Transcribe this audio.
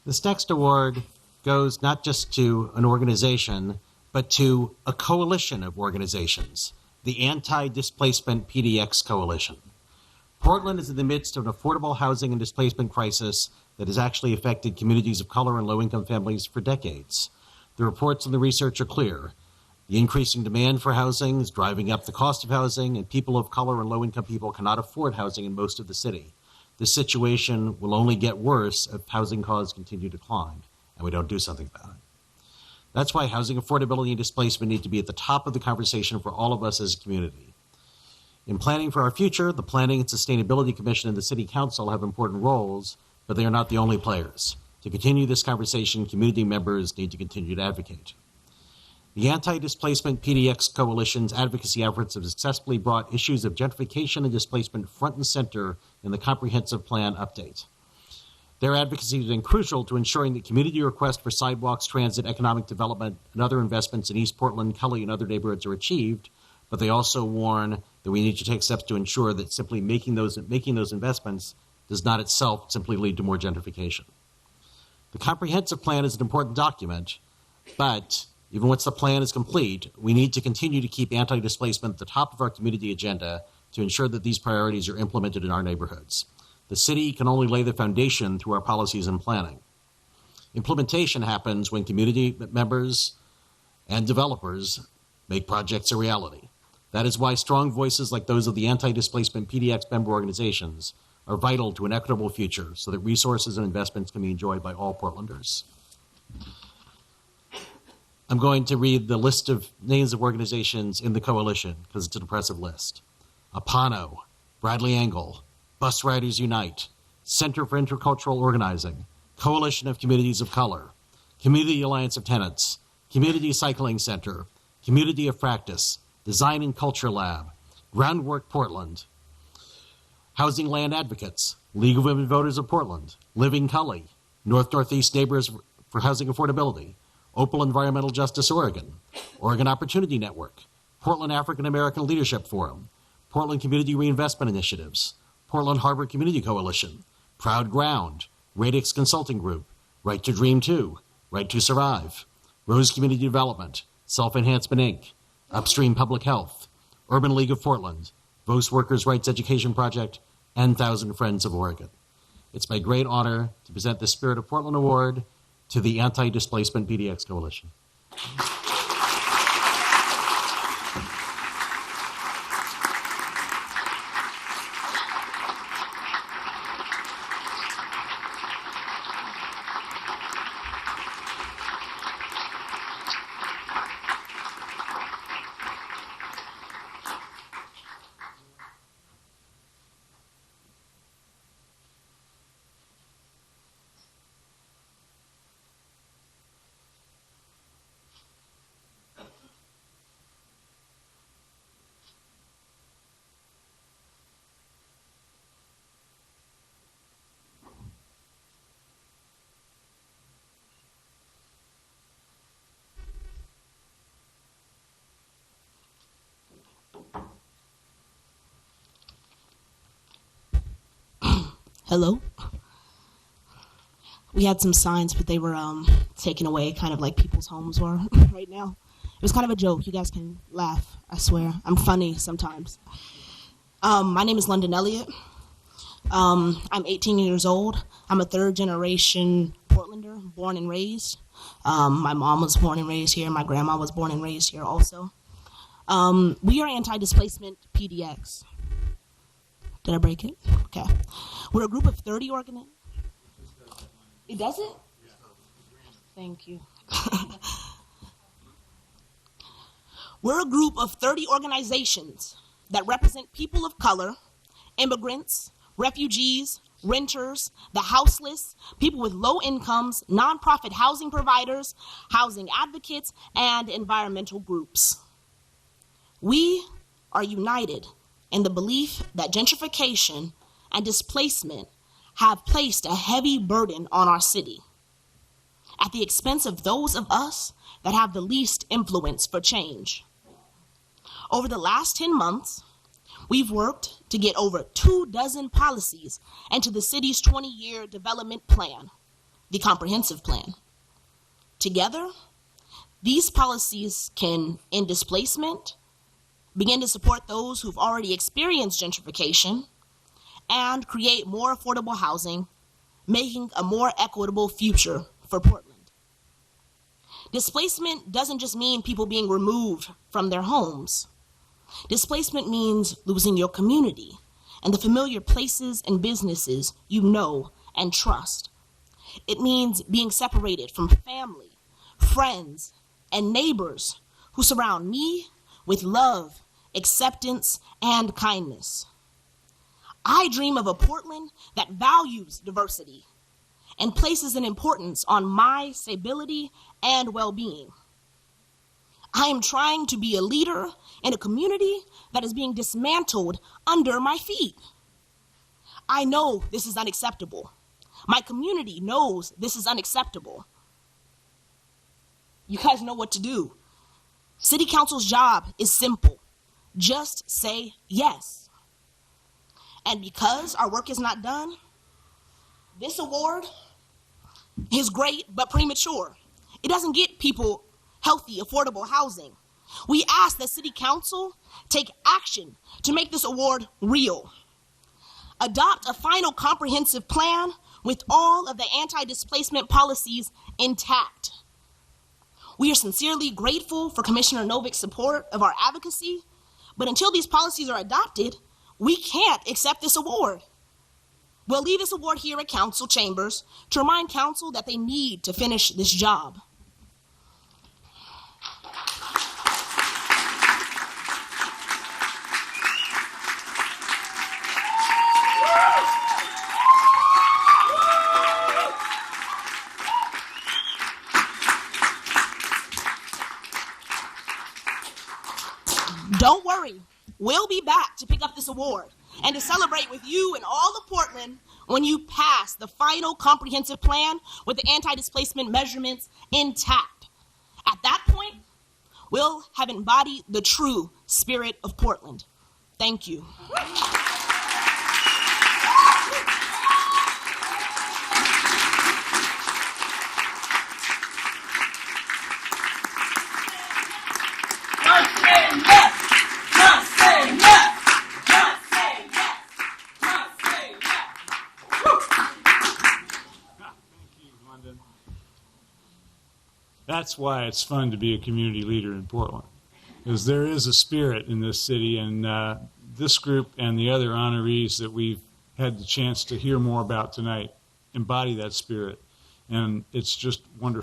This next award goes not just to an organization, but to a coalition of organizations, the Anti-Displacement PDX Coalition. Portland is in the midst of an affordable housing and displacement crisis that has actually affected communities of color and low-income families for decades. The reports and the research are clear. The increasing demand for housing is driving up the cost of housing, and people of color and low-income people cannot afford housing in most of the city. This situation will only get worse if housing costs continue to climb, and we don't do something about it. That's why housing affordability and displacement need to be at the top of the conversation for all of us as a community. In planning for our future, the Planning and Sustainability Commission and the City Council have important roles, but they are not the only players. To continue this conversation, community members need to continue to advocate. The Anti-Displacement PDX Coalition's advocacy efforts have successfully brought issues of gentrification and displacement front and center in the comprehensive plan update. Their advocacy has been crucial to ensuring that community requests for sidewalks, transit, economic development, and other investments in East Portland, Cully, and other neighborhoods are achieved, but they also warn that we need to take steps to ensure that simply making those investments does not itself simply lead to more gentrification. The comprehensive plan is an important document, but even once the plan is complete, we need to continue to keep anti-displacement at the top of our community agenda to ensure that these priorities are implemented in our neighborhoods. The city can only lay the foundation through our policies and planning. Implementation happens when community members and developers make projects a reality. That is why strong voices like those of the Anti-Displacement PDX member organizations are vital to an equitable future so that resources and investments can be enjoyed by all Portlanders. I'm going to read the list of names of organizations in the coalition because it's an impressive list. Apano, Bradley Angle, Bus Riders Unite, Center for Intercultural Organizing, Coalition of Communities of Color, Community Alliance of Tenants, Community Cycling Center, Community of Practice, Design and Culture Lab, Groundwork Portland, Housing Land Advocates, League of Women Voters of Portland, Living Cully, North-Northeast Neighbors for Housing Affordability, Opal Environmental Justice Oregon, Oregon Opportunity Network, Portland African American Leadership Forum, Portland Community Reinvestment Initiatives, Portland Harbor Community Coalition, Proud Ground, Radix Consulting Group, Right to Dream 2, Right to Survive, Rose Community Development, Self-Enhancement Inc., Upstream Public Health, Urban League of Portland, Vos Workers' Rights Education Project, and Thousand Friends of Oregon. It's my great honor to present the Spirit of Portland Award to the Anti-Displacement PDX Coalition. Hello. We had some signs, but they were taken away, kind of like people's homes were right now. It was kind of a joke. You guys can laugh, I swear. I'm funny sometimes. My name is London Elliott. I'm 18 years old. I'm a third-generation Portlander, born and raised. My mom was born and raised here. My grandma was born and raised here also. We are Anti-Displacement PDX. Did I break it? Okay. We're a group of 30 organizations. It doesn't? Thank you. We're a group of 30 organizations that represent people of color, immigrants, refugees, renters, the houseless, people with low incomes, nonprofit housing providers, housing advocates, and environmental groups. We are united in the belief that gentrification and displacement have placed a heavy burden on our city at the expense of those of us that have the least influence for change. Over the last 10 months, we've worked to get over 24 policies into the city's 20-year development plan. the comprehensive plan. Together, these policies can end displacement, begin to support those who've already experienced gentrification, and create more affordable housing, making a more equitable future for Portland. Displacement doesn't just mean people being removed from their homes. Displacement means losing your community and the familiar places and businesses you know and trust. It means being separated from family, friends, and neighbors who surround me with love, acceptance, and kindness. I dream of a Portland that values diversity and places an importance on my stability and well-being. I am trying to be a leader in a community that is being dismantled under my feet. I know this is unacceptable. My community knows this is unacceptable. You guys know what to do. City Council's job is simple. Just say yes. And because our work is not done, this award is great but premature. It doesn't get people healthy, affordable housing. We ask that City Council take action to make this award real. Adopt a final comprehensive plan with all of the anti-displacement policies intact. We are sincerely grateful for Commissioner Novick's support of our advocacy, but until these policies are adopted, we can't accept this award. We'll leave this award here at Council Chambers to remind Council that they need to finish this job. Don't worry, we'll be back to pick up this award and to celebrate with you and all of Portland when you pass the final comprehensive plan with the anti-displacement measurements intact. At that point, we'll have embodied the true spirit of Portland. Thank you. That's why it's fun to be a community leader in Portland, because there is a spirit in this city, and this group and the other honorees that we've had the chance to hear more about tonight embody that spirit, and it's just wonderful.